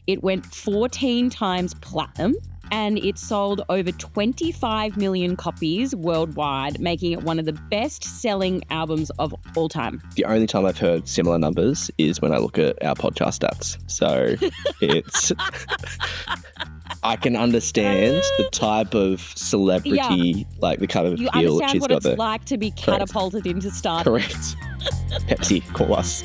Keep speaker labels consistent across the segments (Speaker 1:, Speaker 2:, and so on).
Speaker 1: It went 14 times platinum. And it sold over 25 million copies worldwide, making it one of the best-selling albums of all time.
Speaker 2: The only time I've heard similar numbers is when I look at our podcast stats. So it's... I can understand the type of celebrity, like the kind of appeal that she's got there.
Speaker 1: You understand what it's like to be catapulted into stardom.
Speaker 2: Correct. Pepsi, call us.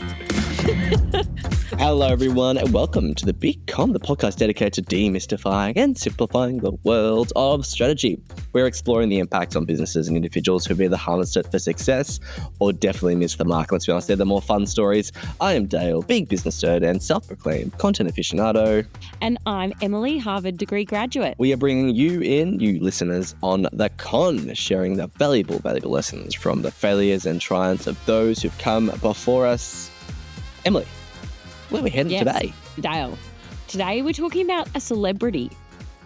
Speaker 2: Hello, everyone, and welcome to The Big Con, the podcast dedicated to demystifying and simplifying the world of strategy. We're exploring the impacts on businesses and individuals who've either harnessed it for success or definitely missed the mark. Let's be honest, they're the more fun stories. I am Dale, big business nerd and self-proclaimed content aficionado.
Speaker 1: And I'm Emily, Harvard degree graduate.
Speaker 2: We are bringing you in, you listeners, on The Con, sharing the valuable lessons from the failures and triumphs of those who've come before us. Emily, where are we heading today?
Speaker 1: Dale, today we're talking about a celebrity.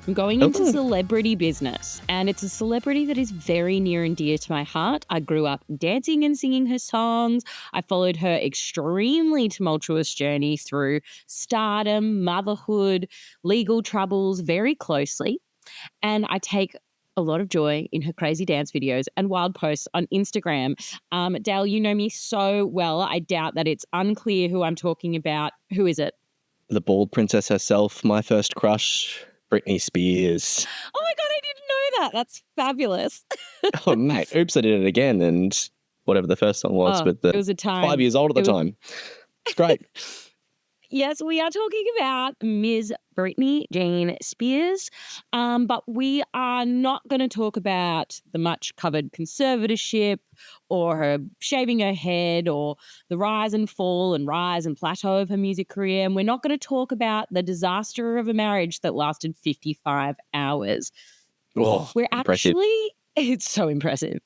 Speaker 1: I'm going into celebrity business, and it's a celebrity that is very near and dear to my heart. I grew up dancing and singing her songs. I followed her extremely tumultuous journey through stardom, motherhood, legal troubles very closely, and I take a lot of joy in her crazy dance videos and wild posts on Instagram. Dale, you know me so well. I doubt that it's unclear who I'm talking about. Who is it?
Speaker 2: The bald princess herself, my first crush, Britney Spears.
Speaker 1: Oh my God, I didn't know that. That's fabulous.
Speaker 2: Oh, mate. Oops, I did it again. And whatever the first song was, but
Speaker 1: it was a time.
Speaker 2: 5 years old at the time. It's great.
Speaker 1: Yes, we are talking about Ms. Britney Jean Spears, but we are not going to talk about the much-covered conservatorship or her shaving her head or the rise and fall and rise and plateau of her music career, and we're not going to talk about the disaster of a marriage that lasted 55 hours.
Speaker 2: Oh,
Speaker 1: It's so impressive.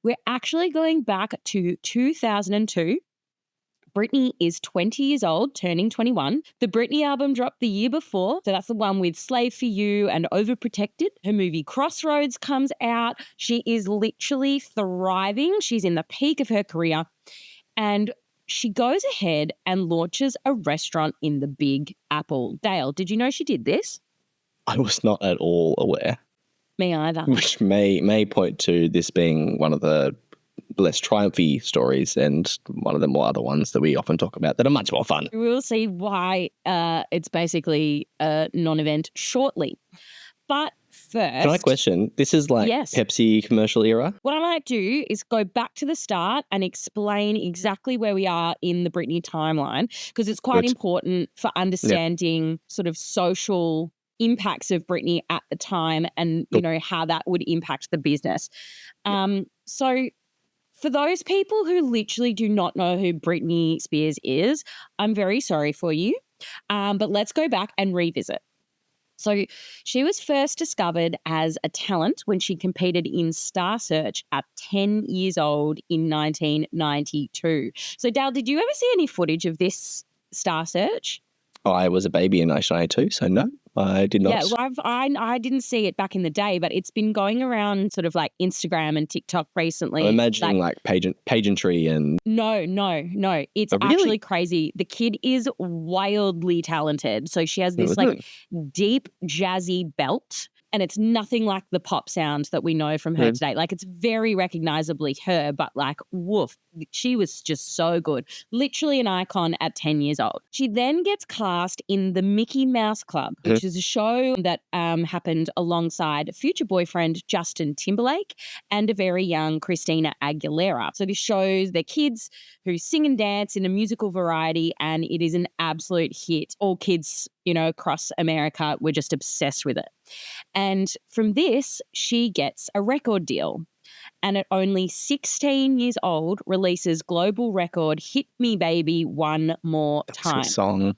Speaker 1: We're actually going back to 2002. Britney is 20 years old, turning 21. The Britney album dropped the year before, so that's the one with Slave for You and Overprotected. Her movie Crossroads comes out. She is literally thriving. She's in the peak of her career. And she goes ahead and launches a restaurant in the Big Apple. Dale, did you know she did this?
Speaker 2: I was not at all aware.
Speaker 1: Me either.
Speaker 2: Which may point to this being one of the less triumphy stories and one of the more other ones that we often talk about that are much more fun.
Speaker 1: We'll see why it's basically a non-event shortly. But first...
Speaker 2: Can I question? This is like Pepsi commercial era?
Speaker 1: What I might do is go back to the start and explain exactly where we are in the Britney timeline, because it's quite important for understanding sort of social impacts of Britney at the time and, you know, how that would impact the business. So for those people who literally do not know who Britney Spears is, I'm very sorry for you, but let's go back and revisit. So she was first discovered as a talent when she competed in Star Search at 10 years old in 1992. So, Dale, did you ever see any footage of this Star Search?
Speaker 2: I was a baby in 1992, so no, I did not.
Speaker 1: Yeah, well, I didn't see it back in the day, but it's been going around sort of like Instagram and TikTok recently.
Speaker 2: I'm imagining like pageantry and...
Speaker 1: No. It's actually crazy. The kid is wildly talented. So she has this like deep jazzy belt, and it's nothing like the pop sound that we know from her today. Like, it's very recognizably her, but like, woof, she was just so good. Literally an icon at 10 years old. She then gets cast in the Mickey Mouse Club, which is a show that happened alongside future boyfriend Justin Timberlake and a very young Christina Aguilera. So this shows their kids who sing and dance in a musical variety, and it is an absolute hit. All kids, you know, across America were just obsessed with it. And from this, she gets a record deal. And at only 16 years old, releases global record Hit Me Baby One More Time.
Speaker 2: That's a song.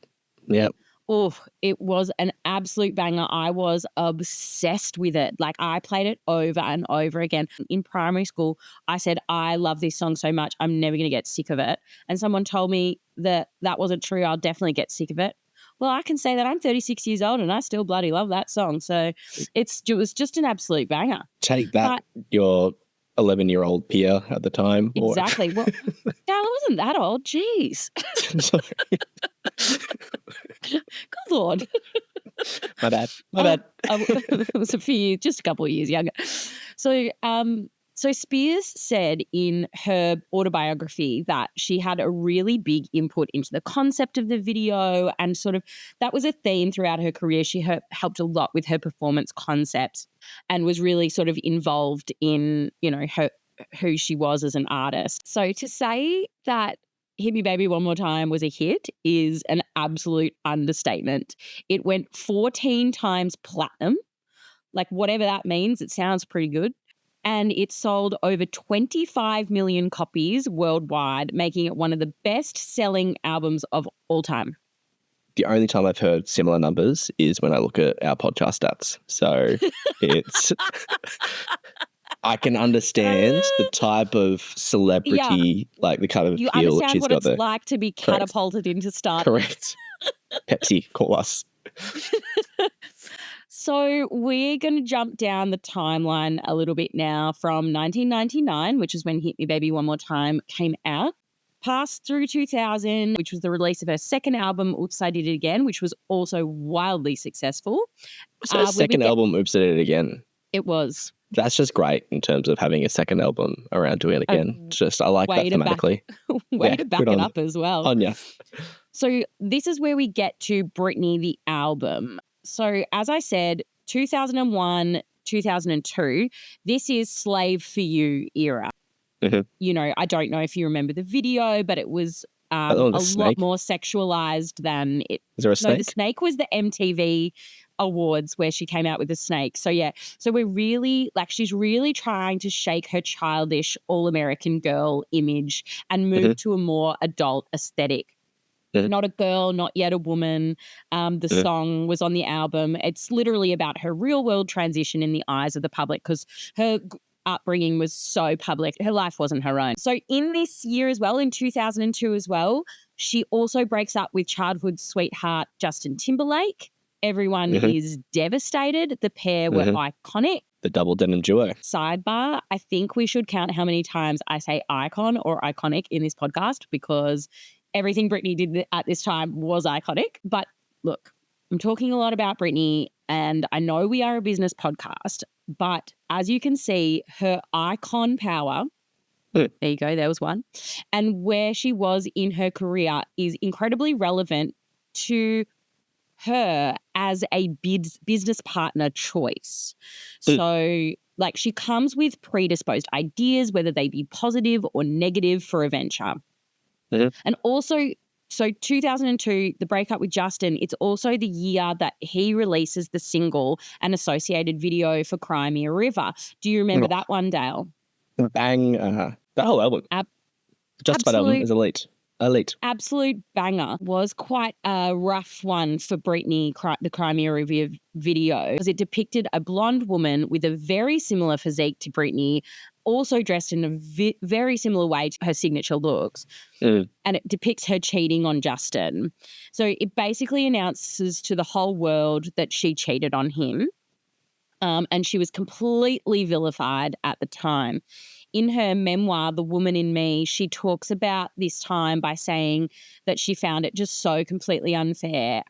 Speaker 2: Yep.
Speaker 1: Oh, it was an absolute banger. I was obsessed with it. Like, I played it over and over again. In primary school, I said, I love this song so much, I'm never going to get sick of it. And someone told me that that wasn't true. I'll definitely get sick of it. Well, I can say that I'm 36 years old and I still bloody love that song. So it was just an absolute banger.
Speaker 2: Take that, your 11-year-old peer at the time.
Speaker 1: Exactly. Well, Dale, it wasn't that old. Jeez. Good Lord.
Speaker 2: My bad.
Speaker 1: It was just a couple of years younger. So Spears said in her autobiography that she had a really big input into the concept of the video, and sort of that was a theme throughout her career. She helped a lot with her performance concepts and was really sort of involved in, who she was as an artist. So to say that Hit Me Baby One More Time was a hit is an absolute understatement. It went 14 times platinum. Like, whatever that means, it sounds pretty good. And it sold over 25 million copies worldwide, making it one of the best-selling albums of all time.
Speaker 2: The only time I've heard similar numbers is when I look at our podcast stats. So it's... I can understand the type of celebrity, like the kind of
Speaker 1: you
Speaker 2: appeal that
Speaker 1: understand
Speaker 2: she's
Speaker 1: what
Speaker 2: got
Speaker 1: it's like to be catapulted into stardom.
Speaker 2: Correct. Pepsi, call us.
Speaker 1: So we're going to jump down the timeline a little bit now from 1999, which is when Hit Me Baby One More Time came out, passed through 2000, which was the release of her second album, Oops, I Did It Again, which was also wildly successful.
Speaker 2: So her second album, Oops, I Did It Again.
Speaker 1: It was.
Speaker 2: That's just great in terms of having a second album around doing it again. I like that thematically.
Speaker 1: Way to back it up as well.
Speaker 2: Anya.
Speaker 1: So this is where we get to Britney, the album. So as I said, 2001, 2002, this is Slave for You era.
Speaker 2: Mm-hmm.
Speaker 1: I don't know if you remember the video, but it was a lot more sexualized than it.
Speaker 2: Is there a snake?
Speaker 1: No, the snake was the MTV Awards where she came out with the snake. So yeah, so we're really she's really trying to shake her childish all-American girl image and move to a more adult aesthetic. Not a girl, not yet a woman. The song was on the album. It's literally about her real-world transition in the eyes of the public because her upbringing was so public. Her life wasn't her own. So in this year as well, in 2002 as well, she also breaks up with childhood sweetheart Justin Timberlake. Everyone is devastated. The pair were iconic.
Speaker 2: The double denim duo.
Speaker 1: Sidebar, I think we should count how many times I say icon or iconic in this podcast because everything Britney did at this time was iconic. But look, I'm talking a lot about Britney and I know we are a business podcast, but as you can see, her icon power, there you go, there was one, and where she was in her career is incredibly relevant to her as a business partner choice. So she comes with predisposed ideas, whether they be positive or negative for a venture. And also, so 2002, the breakup with Justin, it's also the year that he releases the single and associated video for Cry Me a River. Do you remember that one, Dale?
Speaker 2: Bang. That whole album. Justified album is elite.
Speaker 1: Absolute banger. Was quite a rough one for Britney, the Cry Me a River video, because it depicted a blonde woman with a very similar physique to Britney, also dressed in a very similar way to her signature looks. And it depicts her cheating on Justin. So it basically announces to the whole world that she cheated on him. And she was completely vilified at the time. In her memoir, The Woman in Me, she talks about this time by saying that she found it just so completely unfair.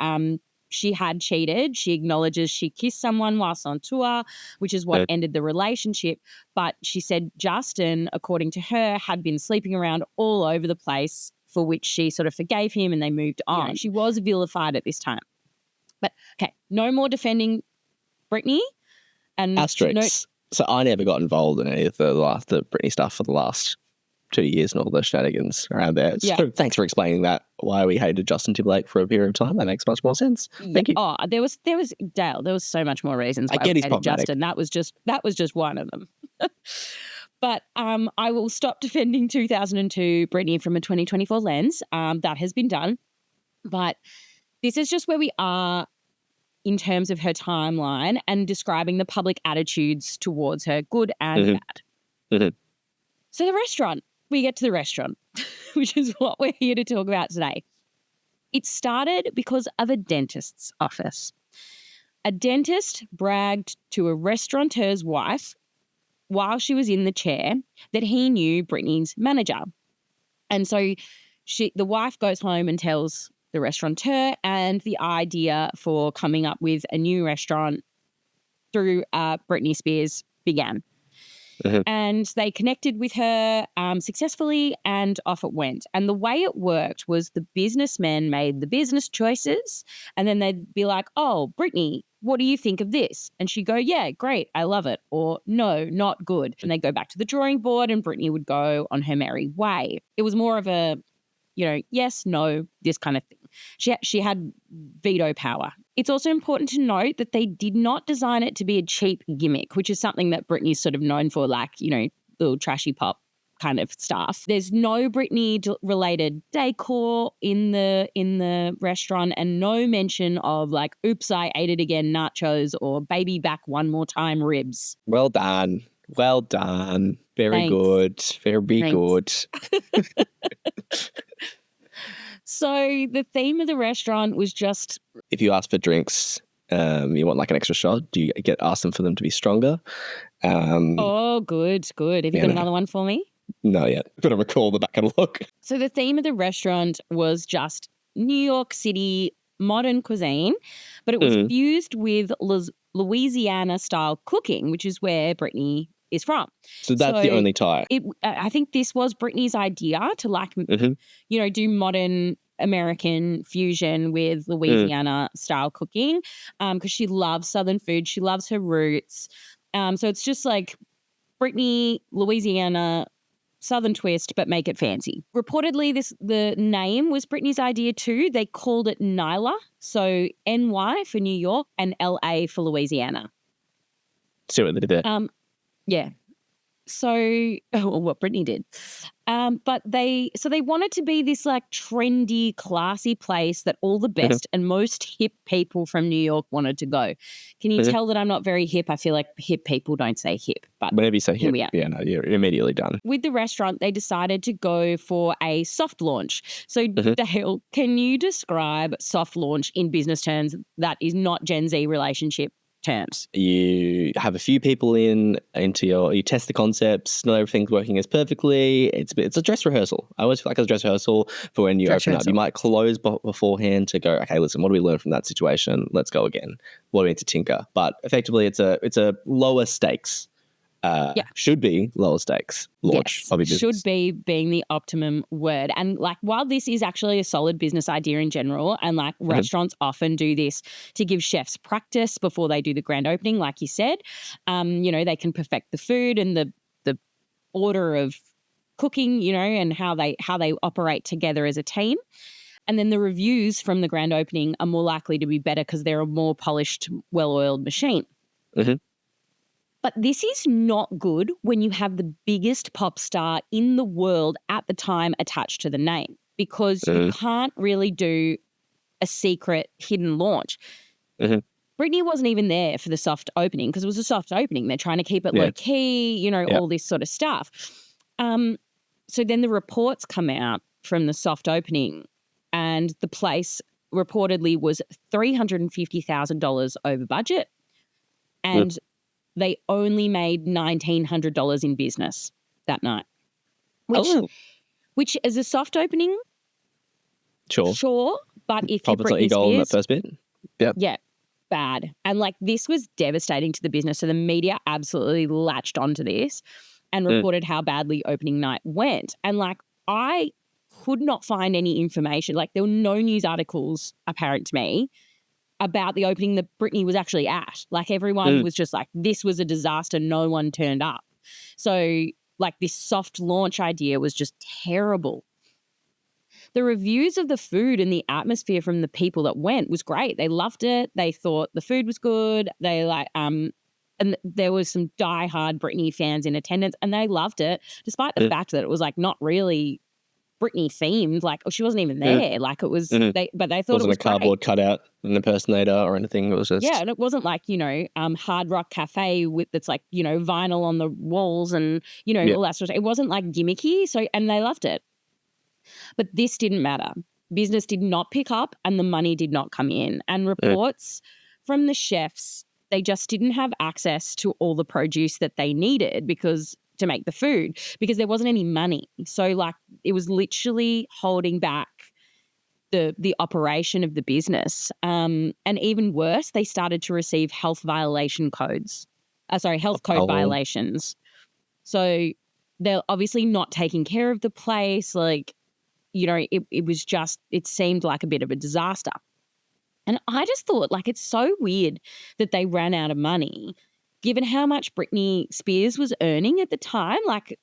Speaker 1: She had cheated. She acknowledges she kissed someone whilst on tour, which is what ended the relationship. But she said Justin, according to her, had been sleeping around all over the place, for which she sort of forgave him and they moved on. Yeah. She was vilified at this time. But, okay, no more defending Britney. And
Speaker 2: asterisks. So I never got involved in any of the Britney stuff for the last 2 years and all the shenanigans around there. So thanks for explaining that, why we hated Justin Timberlake for a period of time. That makes much more sense. Thank you.
Speaker 1: Oh, there was Dale, there was so much more reasons why we hated Justin. That was just one of them. But I will stop defending 2002 Britney from a 2024 lens. That has been done. But this is just where we are in terms of her timeline and describing the public attitudes towards her, good and bad. So the restaurant, we get to the restaurant, which is what we're here to talk about today. It started because of a dentist's office. A dentist bragged to a restaurateur's wife while she was in the chair that he knew Britney's manager. And so the wife goes home and tells the restaurateur, and the idea for coming up with a new restaurant through Britney Spears began. And they connected with her successfully, and off it went. And the way it worked was the businessmen made the business choices, and then they'd be like, oh, Britney, what do you think of this? And she'd go, yeah, great, I love it. Or no, not good. And they'd go back to the drawing board and Britney would go on her merry way. It was more of a, yes, no, this kind of thing. She had veto power. It's also important to note that they did not design it to be a cheap gimmick, which is something that Britney's sort of known for, like, little trashy pop kind of stuff. There's no Britney-related decor in the restaurant, and no mention of like, oops, I ate it again, nachos, or baby back one more time ribs.
Speaker 2: Well done. Well done. Very
Speaker 1: Thanks.
Speaker 2: good. Very
Speaker 1: Thanks.
Speaker 2: good.
Speaker 1: So the theme of the restaurant was just...
Speaker 2: If you ask for drinks, you want like an extra shot, do you ask them for them to be stronger?
Speaker 1: Oh, good. Have you got another one for me?
Speaker 2: No, yet. Got to recall the back catalogue.
Speaker 1: So the theme of the restaurant was just New York City modern cuisine, but it was fused with Louisiana-style cooking, which is where Britney is from.
Speaker 2: So that's the only tie.
Speaker 1: I think this was Britney's idea to do modern American fusion with Louisiana-style cooking, because she loves Southern food. She loves her roots. So it's just like Britney, Louisiana, Southern twist, but make it fancy. Reportedly, the name was Britney's idea too. They called it Nyla, so NY for New York and LA for Louisiana.
Speaker 2: See what they did there.
Speaker 1: Yeah. So, what Britney did. But they wanted to be this like trendy, classy place that all the best and most hip people from New York wanted to go. Can you tell that I'm not very hip? I feel like hip people don't say hip. But
Speaker 2: whenever you say hip, you're immediately done.
Speaker 1: With the restaurant, they decided to go for a soft launch. So, Dale, can you describe soft launch in business terms that is not Gen Z relationship terms?
Speaker 2: You have a few people you test the concepts, not everything's working as perfectly. It's a dress rehearsal. I always feel like it's a dress rehearsal for when you open up. You might close beforehand to go, okay, listen, what do we learn from that situation? Let's go again. What do we need to tinker? But effectively, it's a lower stakes. Should be lower stakes launch of your business.
Speaker 1: Should be being the optimum word. And like, while this is actually a solid business idea in general, and like restaurants often do this to give chefs practice before they do the grand opening, like you said, they can perfect the food and the order of cooking, and how they operate together as a team. And then the reviews from the grand opening are more likely to be better because they're a more polished, well-oiled machine. But this is not good when you have the biggest pop star in the world at the time attached to the name, because you can't really do a secret hidden launch. Britney wasn't even there for the soft opening because it was a soft opening. They're trying to keep it low key, all this sort of stuff. So then the reports come out from the soft opening, and the place reportedly was $350,000 over budget, and they only made $1,900 in business that night, which is a soft opening. Sure, but if you're Britney Spears,
Speaker 2: on that first bit,
Speaker 1: yeah, bad. And like, this was devastating to the business. So the media absolutely latched onto this and reported how badly opening night went. And like, I could not find any information. Like, there were no news articles apparent to me about the opening that Britney was actually at. Like, everyone was just like, this was a disaster. No one turned up. So like, this soft launch idea was just terrible. The reviews of the food and the atmosphere from the people that went was great. They loved it. They thought the food was good. They and there was some diehard Britney fans in attendance, and they loved it, despite the fact that it was like not really Britney themed. Like, she wasn't even there. Like, it was but they thought it wasn't
Speaker 2: a cardboard cutout, an impersonator or anything. It was just
Speaker 1: and it wasn't like Hard Rock Cafe that's like vinyl on the walls and all that sort of stuff. It wasn't like gimmicky. So, and they loved it. But this didn't matter. Business did not pick up, and the money did not come in. And reports from the chefs they just didn't have access to all the produce that they needed to make the food because there wasn't any money. So like it was literally holding back the operation of the business. And even worse, they started to receive health code violations. So they're obviously not taking care of the place. Like, you know, it seemed like a bit of a disaster. And I just thought, like, it's so weird that they ran out of money, given how much Britney Spears was earning at the time. Like,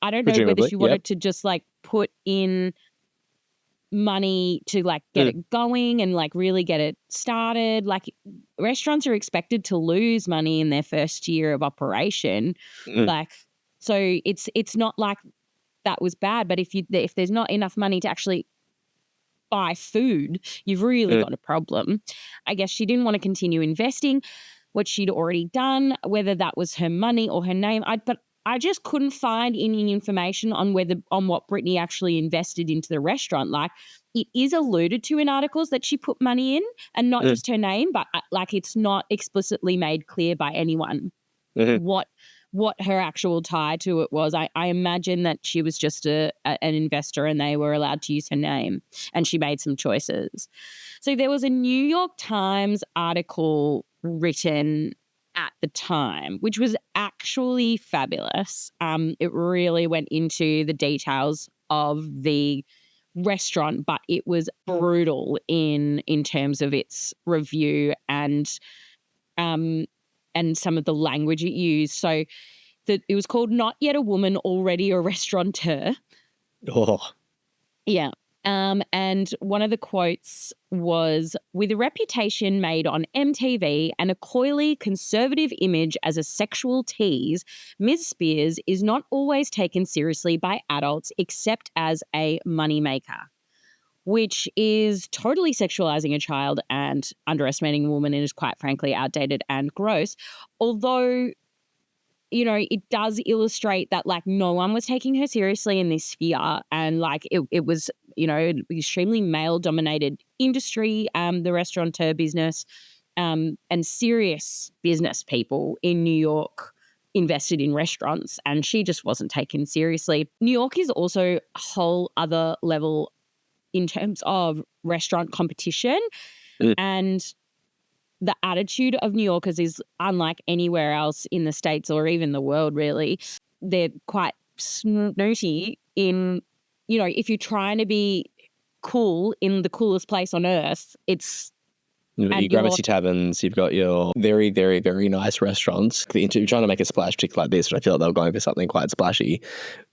Speaker 1: I don't know whether she wanted to just, like, put in money to, like, get it going and, like, really get it started. Like, restaurants are expected to lose money in their first year of operation. Like, so it's not like that was bad, but if there's not enough money to actually buy food, you've really got a problem. I guess she didn't want to continue investing what she'd already done, whether that was her money or her name. But I just couldn't find any information on what Britney actually invested into the restaurant. Like, it is alluded to in articles that she put money in and not just her name, but like it's not explicitly made clear by anyone what her actual tie to it was. I imagine that she was just an investor and they were allowed to use her name and she made some choices. So there was a New York Times article written at the time, which was actually fabulous. It really went into the details of the restaurant, but it was brutal in terms of its review and some of the language it used. So it was called Not Yet a Woman, Already a Restaurateur.
Speaker 2: Oh.
Speaker 1: Yeah. And one of the quotes was, with a reputation made on MTV and a coyly conservative image as a sexual tease, Ms. Spears is not always taken seriously by adults except as a moneymaker, which is totally sexualizing a child and underestimating a woman and is quite frankly outdated and gross. Although, you know, it does illustrate that, like, no one was taking her seriously in this sphere and, like, it was, you know, an extremely male-dominated industry, the restaurateur business, and serious business people in New York invested in restaurants, and she just wasn't taken seriously. New York is also a whole other level in terms of restaurant competition, and the attitude of New Yorkers is unlike anywhere else in the States or even the world, really. They're quite snooty in, you know, if you're trying to be cool in the coolest place on earth, it's...
Speaker 2: You've got your Gramercy Taverns, you've got your very, very, very nice restaurants. If you're trying to make a splash pick like this, but I feel like they were going for something quite splashy.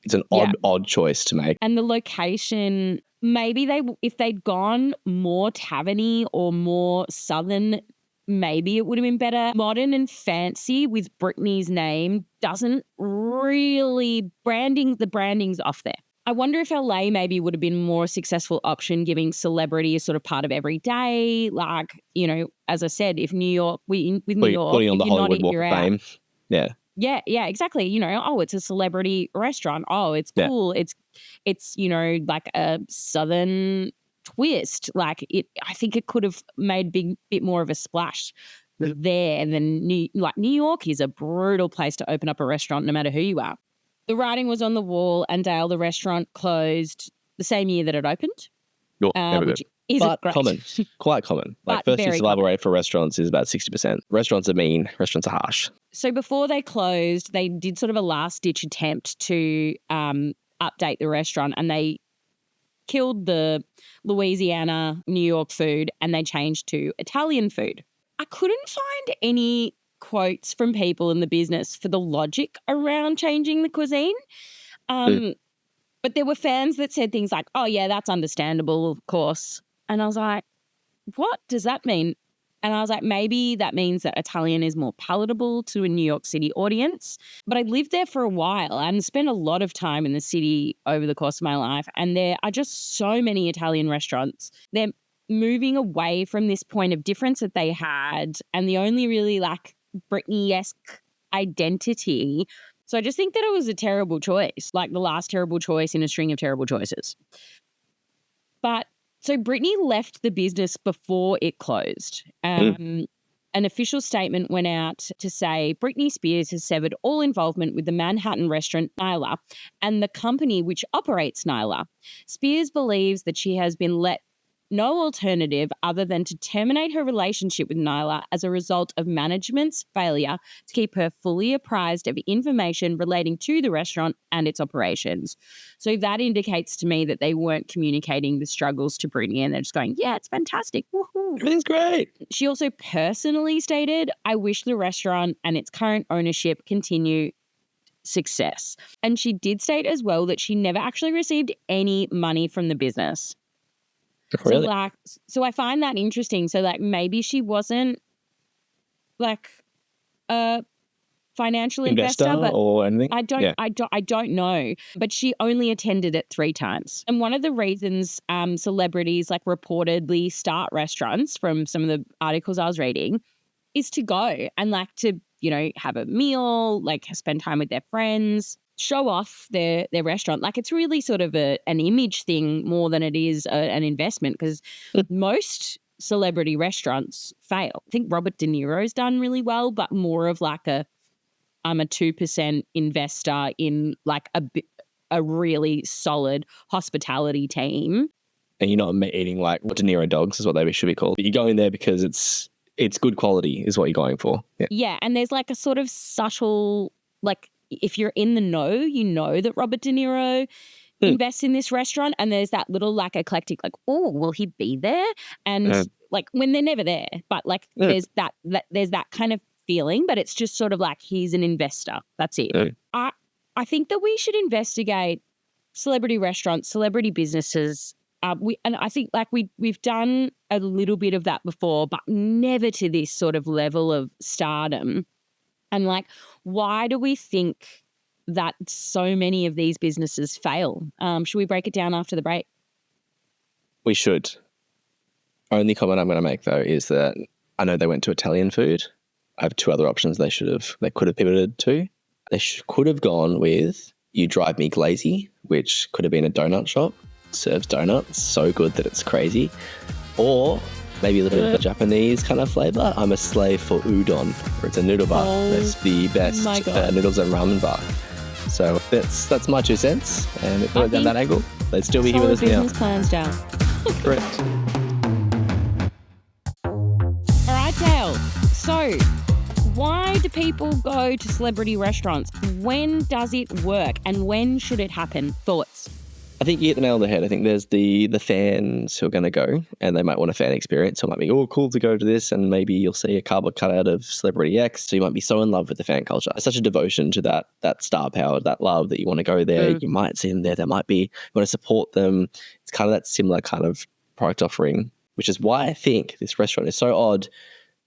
Speaker 2: It's an odd choice to make.
Speaker 1: And the location, maybe if they'd gone more tavern-y or more southern, maybe it would have been better. Modern and fancy with Britney's name doesn't really the branding's off there. I wonder if LA maybe would have been a more successful option, giving celebrity is sort of part of every day. Like, you know, as I said, if New York, New York,
Speaker 2: putting on the Hollywood Walk of Fame. Yeah.
Speaker 1: Yeah, exactly. You know, oh, it's a celebrity restaurant. Oh, it's cool. Yeah. It's, you know, like a southern twist. Like I think it could have made a bit more of a splash there. And then New York is a brutal place to open up a restaurant, no matter who you are. The writing was on the wall, and Dale, the restaurant, closed the same year that it opened. Which isn't great.
Speaker 2: Quite common. Like, first-year survival rate for restaurants is about 60%. Restaurants are mean. Restaurants are harsh.
Speaker 1: So before they closed, they did sort of a last-ditch attempt to update the restaurant, and they killed the Louisiana-New York food, and they changed to Italian food. I couldn't find any quotes from people in the business for the logic around changing the cuisine. But there were fans that said things like, oh, yeah, that's understandable, of course. And I was like, what does that mean? And I was like, maybe that means that Italian is more palatable to a New York City audience. But I lived there for a while and spent a lot of time in the city over the course of my life. And there are just so many Italian restaurants. They're moving away from this point of difference that they had, and the only really like Britney-esque identity. So I just think that it was a terrible choice, like the last terrible choice in a string of terrible choices. But so Britney left the business before it closed. An official statement went out to say Britney Spears has severed all involvement with the Manhattan restaurant Nyla and the company which operates Nyla. Spears believes that she has been let no alternative other than to terminate her relationship with Nyla as a result of management's failure to keep her fully apprised of information relating to the restaurant and its operations. So that indicates to me that they weren't communicating the struggles to Britney and they're just going, yeah, it's fantastic. Woohoo.
Speaker 2: Everything's great.
Speaker 1: She also personally stated, I wish the restaurant and its current ownership continue success. And she did state as well that she never actually received any money from the business.
Speaker 2: Really?
Speaker 1: So I find that interesting. So maybe she wasn't a financial investor, but
Speaker 2: or anything.
Speaker 1: I don't know. But she only attended it 3 times. And one of the reasons celebrities reportedly start restaurants, from some of the articles I was reading, is to go and to have a meal, spend time with their friends, show off their restaurant. It's really sort of an image thing more than it is an investment, because most celebrity restaurants fail. I think Robert De Niro's done really well, but more of I'm a 2% investor in a really solid hospitality team.
Speaker 2: And you're not eating De Niro dogs is what they should be called. You're going there because it's good quality is what you're going for.
Speaker 1: Yeah, and there's a sort of subtle, if you're in the know, you know that Robert De Niro invests in this restaurant, and there's that little eclectic, oh, will he be there? And when they're never there, but there's that kind of feeling, but it's just sort of he's an investor. That's it. I think that we should investigate celebrity restaurants, celebrity businesses. And I think we've done a little bit of that before, but never to this sort of level of stardom. And why do we think that so many of these businesses fail? Should we break it down after the break?
Speaker 2: We should. Only comment I'm going to make though is that I know they went to Italian food. I have 2 other options they could have pivoted to. They could have gone with You Drive Me Glazy, which could have been a donut shop. Serves donuts so good that it's crazy. Or maybe a little bit of a Japanese kind of flavor. I'm a slave for udon, where it's a noodle bar. That's the best noodles and ramen bar. So that's my 2 cents. And if we went down that angle, they'd still be here with us now.
Speaker 1: Business plans down.
Speaker 2: Correct.
Speaker 1: All right, Dale. So why do people go to celebrity restaurants? When does it work and when should it happen? Thoughts?
Speaker 2: I think you hit the nail on the head. I think there's the fans who are going to go and they might want a fan experience. So it might be, cool to go to this, and maybe you'll see a cardboard cutout of celebrity X. So you might be so in love with the fan culture. It's such a devotion to that star power, that love, that you want to go there. You might see them there. There might be, you want to support them. It's kind of that similar kind of product offering, which is why I think this restaurant is so odd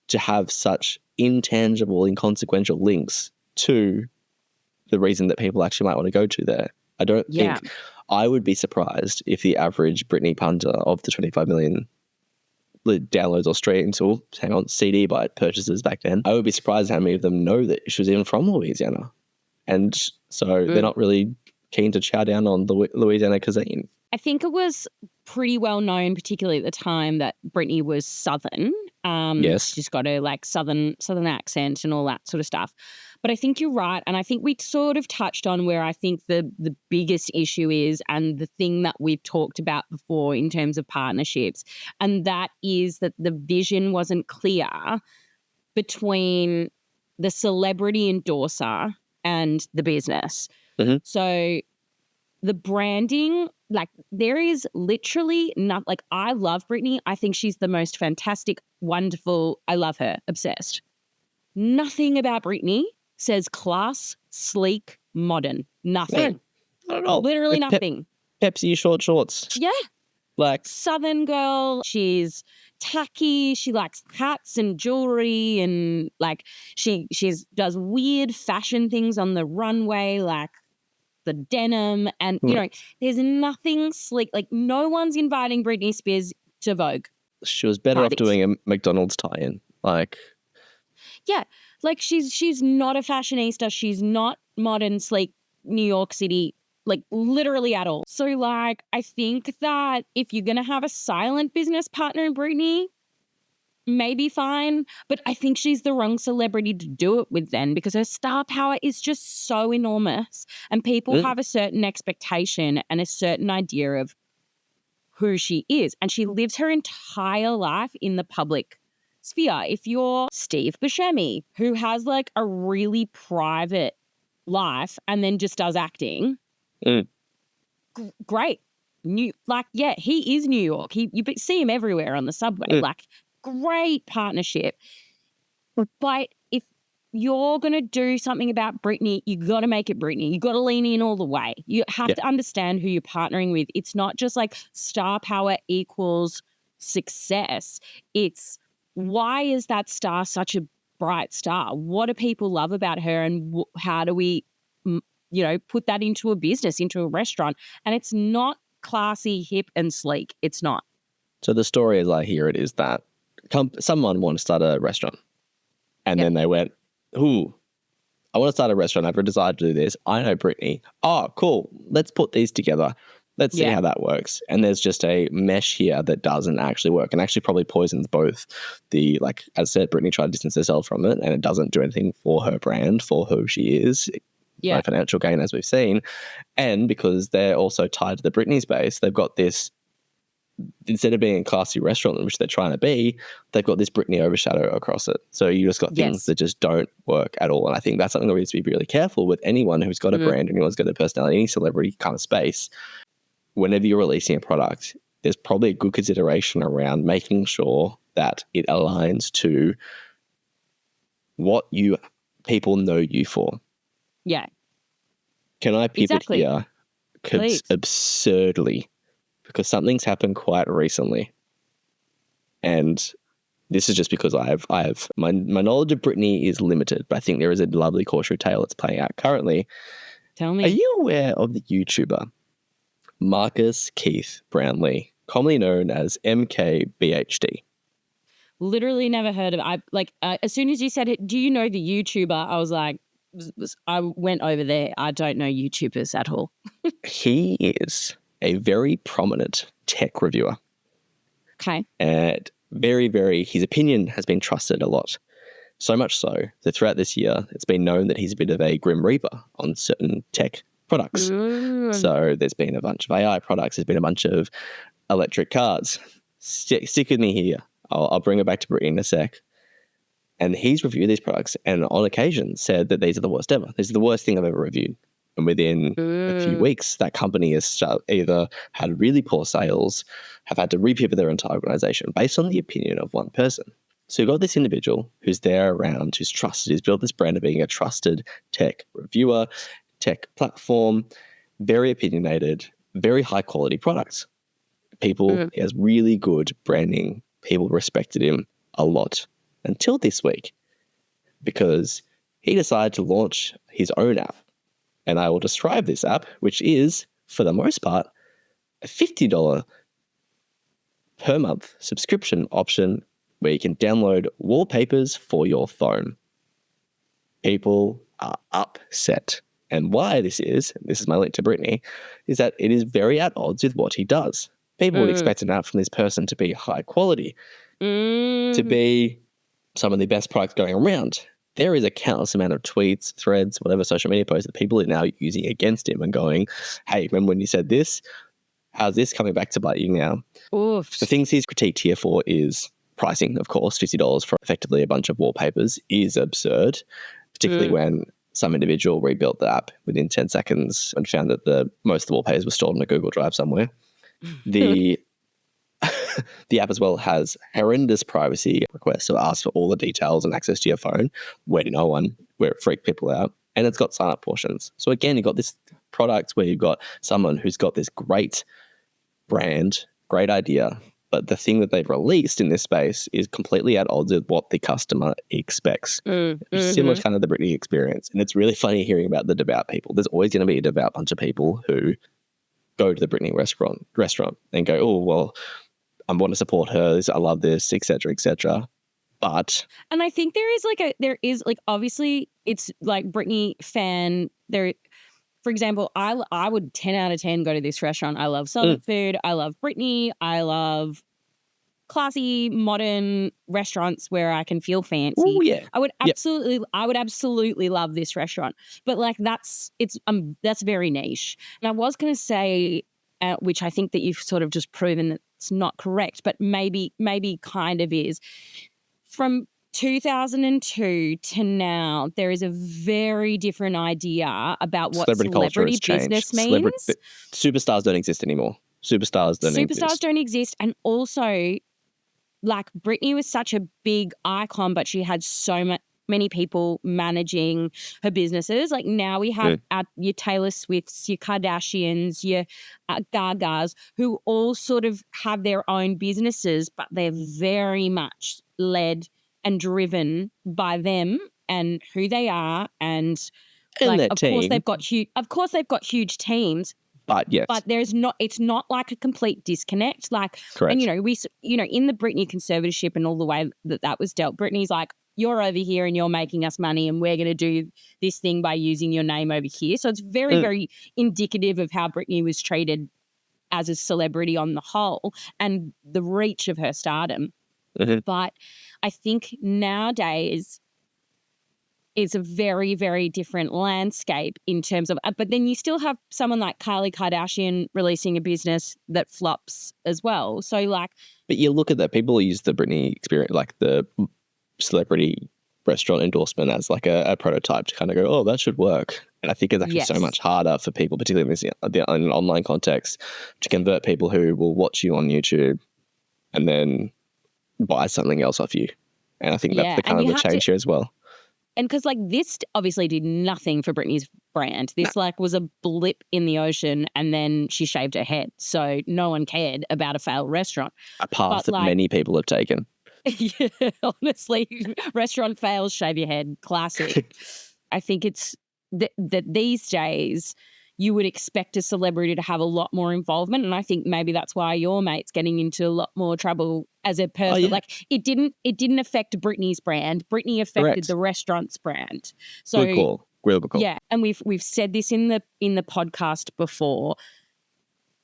Speaker 2: to have such intangible, inconsequential links to the reason that people actually might want to go to there. I don't think... I would be surprised if the average Britney punter of the 25 million downloads or streams or CD purchases back then, I would be surprised how many of them know that she was even from Louisiana. And so they're not really keen to chow down on the Louisiana cuisine.
Speaker 1: I think it was pretty well known, particularly at the time, that Britney was Southern.
Speaker 2: Yes.
Speaker 1: She's got a Southern accent and all that sort of stuff. But I think you're right. And I think we sort of touched on where I think the biggest issue is, and the thing that we've talked about before in terms of partnerships, and that is that the vision wasn't clear between the celebrity endorser and the business.
Speaker 2: Mm-hmm.
Speaker 1: So the branding, there is literally not, I love Britney. I think she's the most fantastic, wonderful, I love her, obsessed. Nothing about Britney says class, sleek, modern. Nothing.
Speaker 2: No, not at all.
Speaker 1: Literally nothing.
Speaker 2: Pepsi short shorts.
Speaker 1: Yeah. Southern girl. She's tacky. She likes hats and jewelry, and she does weird fashion things on the runway, the denim, and there's nothing sleek. No one's inviting Britney Spears to Vogue.
Speaker 2: She was better off doing a McDonald's tie-in.
Speaker 1: Yeah, she's not a fashionista. She's not modern, sleek, New York City, literally at all. So I think that if you're gonna have a silent business partner in Britney, maybe fine, but I think she's the wrong celebrity to do it with then, because her star power is just so enormous and people have a certain expectation and a certain idea of who she is. And she lives her entire life in the public sphere. If you're Steve Buscemi, who has like a really private life and then just does acting, great. He is New York. You see him everywhere on the subway. Like, great partnership. But if you're going to do something about Britney, you got to make it Britney. You got to lean in all the way. You have to understand who you're partnering with. It's not just like star power equals success. It's, why is that star such a bright star? What do people love about her, and how do we, put that into a business, into a restaurant? And it's not classy, hip, and sleek. It's not.
Speaker 2: So the story, as I hear it, is that someone wanted to start a restaurant, and then they went, "Ooh, I want to start a restaurant. I've decided to do this. I know Britney. Oh, cool. Let's put these together. Let's see how that works." And there's just a mesh here that doesn't actually work, and actually probably poisons both the, like, as I said, Britney tried to distance herself from it, and it doesn't do anything for her brand, for who she is. No financial gain, as we've seen. And because they're also tied to the Britney space, they've got this, instead of being a classy restaurant, which they're trying to be, they've got this Britney overshadow across it. So you just got things that just don't work at all. And I think that's something that we need to be really careful with. Anyone who's got a brand, anyone's got a personality, any celebrity kind of space, whenever you're releasing a product, there's probably a good consideration around making sure that it aligns to what people know you for.
Speaker 1: Yeah.
Speaker 2: Can I pivot here? Absurdly, because something's happened quite recently, and this is just because I have my knowledge of Britney is limited, but I think there is a lovely cautionary tale that's playing out currently.
Speaker 1: Tell me.
Speaker 2: Are you aware of the YouTuber Marcus Keith Brownlee, commonly known as MKBHD?
Speaker 1: Literally never heard of it. As soon as you said it, do you know the YouTuber? I was like, I went over there. I don't know YouTubers at all.
Speaker 2: He is a very prominent tech reviewer.
Speaker 1: Okay.
Speaker 2: And his opinion has been trusted a lot. So much so that throughout this year, it's been known that he's a bit of a grim reaper on certain tech products. So there's been a bunch of AI products. There's been a bunch of electric cars. Stick with me here. I'll bring it back to Britney in a sec. And he's reviewed these products and on occasion said that these are the worst ever. This is the worst thing I've ever reviewed. And within a few weeks, that company has either had really poor sales, have had to repivot their entire organization based on the opinion of one person. So you've got this individual who's there around, who's trusted, who's built this brand of being a trusted tech reviewer, tech platform, very opinionated, very high quality products. He has really good branding. People respected him a lot. Until this week, because he decided to launch his own app. And I will describe this app, which is, for the most part, a $50 per month subscription option where you can download wallpapers for your phone. People are upset. And why this is my link to Britney, is that it is very at odds with what he does. People would expect an app from this person to be high quality, to be some of the best products going around. There is a countless amount of tweets, threads, whatever social media posts that people are now using against him and going, "Hey, remember when you said this? How's this coming back to bite you now?"
Speaker 1: Oof.
Speaker 2: The things he's critiqued here for is pricing, of course. $50 for effectively a bunch of wallpapers is absurd, particularly when some individual rebuilt the app within 10 seconds and found that most of the wallpapers were stored in a Google Drive somewhere. The app as well has horrendous privacy requests, so it asks for all the details and access to your phone, where no one, where it freaked people out. And it's got sign-up portions. So again, you've got this product where you've got someone who's got this great brand, great idea, but the thing that they've released in this space is completely at odds with what the customer expects. Similar to kind of the Britney experience. And it's really funny hearing about the devout people. There's always going to be a devout bunch of people who go to the Britney restaurant and go, "Oh, well, I want to support her. I love this, etc., etc." But
Speaker 1: and I think there is obviously it's like Britney fan there. For example, I would 10 out of 10 go to this restaurant. I love Southern food. I love Britney. I love classy, modern restaurants where I can feel fancy.
Speaker 2: Oh, yeah.
Speaker 1: I would absolutely love this restaurant. But like that's very niche. And I was going to say, which I think that you've sort of just proven it's not correct, but maybe kind of is. From 2002 to now, there is a very different idea about what celebrity business means.
Speaker 2: Superstars don't exist anymore. Superstars don't exist.
Speaker 1: And also, like, Britney was such a big icon, but she had so many people managing her businesses. Like, now we have your Taylor Swifts, your Kardashians, your Gagas, who all sort of have their own businesses, but they're very much led and driven by them and who they are, and like,
Speaker 2: their
Speaker 1: of
Speaker 2: team.
Speaker 1: course they've got huge teams.
Speaker 2: But yes,
Speaker 1: but it's not like a complete disconnect. Like,
Speaker 2: correct.
Speaker 1: And in the Britney conservatorship and all the way that was dealt, Britney's like, you're over here and you're making us money, and we're going to do this thing by using your name over here. So it's very, very indicative of how Britney was treated as a celebrity on the whole and the reach of her stardom.
Speaker 2: Mm-hmm.
Speaker 1: But I think nowadays it's a very, very different landscape in terms of but then you still have someone like Kylie Kardashian releasing a business that flops as well. So like,
Speaker 2: but you look at that, people use the Britney experience, like the celebrity restaurant endorsement, as like a prototype to kind of go, oh, that should work. And I think it's actually so much harder for people, particularly in an online context, to convert people who will watch you on YouTube and then buy something else off you. And I think that's the kind of the change here as well.
Speaker 1: And because like this obviously did nothing for Britney's brand. This like was a blip in the ocean, and then she shaved her head. So no one cared about a failed restaurant.
Speaker 2: A path that many people have taken.
Speaker 1: Yeah, honestly, restaurant fails, shave your head, classic. I think it's that these days you would expect a celebrity to have a lot more involvement, and I think maybe that's why your mate's getting into a lot more trouble as a person. Oh, yeah. Like it didn't affect Britney's brand. Britney affected the restaurant's brand. So
Speaker 2: good call. Real good call.
Speaker 1: Yeah, and we've said this in the podcast before.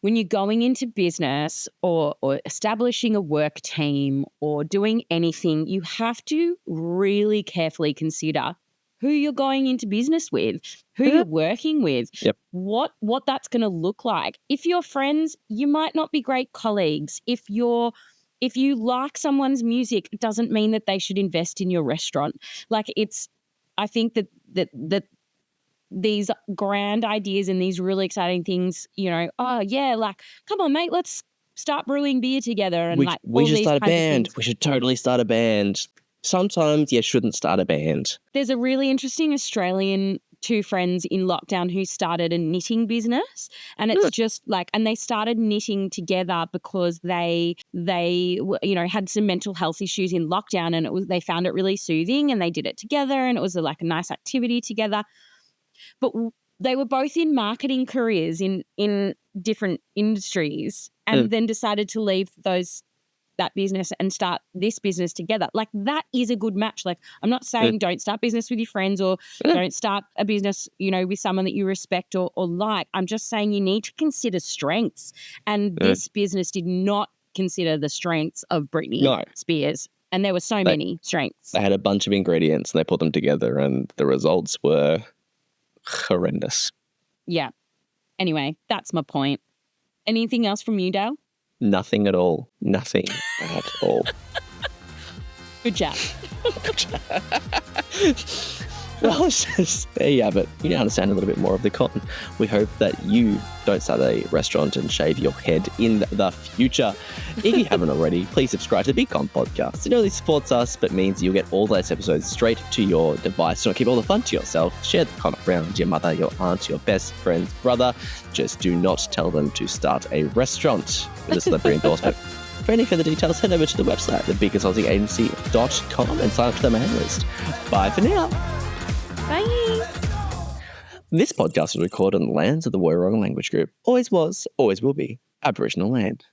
Speaker 1: When you're going into business or establishing a work team or doing anything, you have to really carefully consider who you're going into business with, who you're working with, what that's going to look like. If you're friends, you might not be great colleagues. If you like someone's music, it doesn't mean that they should invest in your restaurant. Like I think that these grand ideas and these really exciting things, oh yeah, like, come on, mate, let's start brewing beer together. And
Speaker 2: we should start a band. We should totally start a band. Sometimes you shouldn't start a band.
Speaker 1: There's a really interesting Australian two friends in lockdown who started a knitting business, and it's just like, and they started knitting together because they had some mental health issues in lockdown, and they found it really soothing, and they did it together, and it was like a nice activity together. But they were both in marketing careers in different industries, and then decided to leave that business and start this business together. Like, that is a good match. Like, I'm not saying don't start business with your friends or don't start a business, with someone that you respect or like. I'm just saying you need to consider strengths. And this business did not consider the strengths of Britney Spears. And there were so many strengths.
Speaker 2: They had a bunch of ingredients and they put them together, and the results were horrendous.
Speaker 1: Yeah. Anyway, that's my point. Anything else from you, Dale?
Speaker 2: Nothing at all. Nothing at all.
Speaker 1: Good job.
Speaker 2: Well, it's just, there you have it. You now understand a little bit more of the con. We hope that you don't start a restaurant and shave your head in the future. If you haven't already, please subscribe to the Big Con podcast. It not only supports us, but means you'll get all the latest episodes straight to your device. Do not keep all the fun to yourself. Share the con around your mother, your aunt, your best friend's brother. Just do not tell them to start a restaurant with a celebrity endorsement. For any further details, head over to the website, thebigconsultingagency.com, and sign up to the mailing list. Bye for now.
Speaker 1: Bye.
Speaker 2: This podcast was recorded on the lands of the Woiwurrung language group. Always was, always will be Aboriginal land.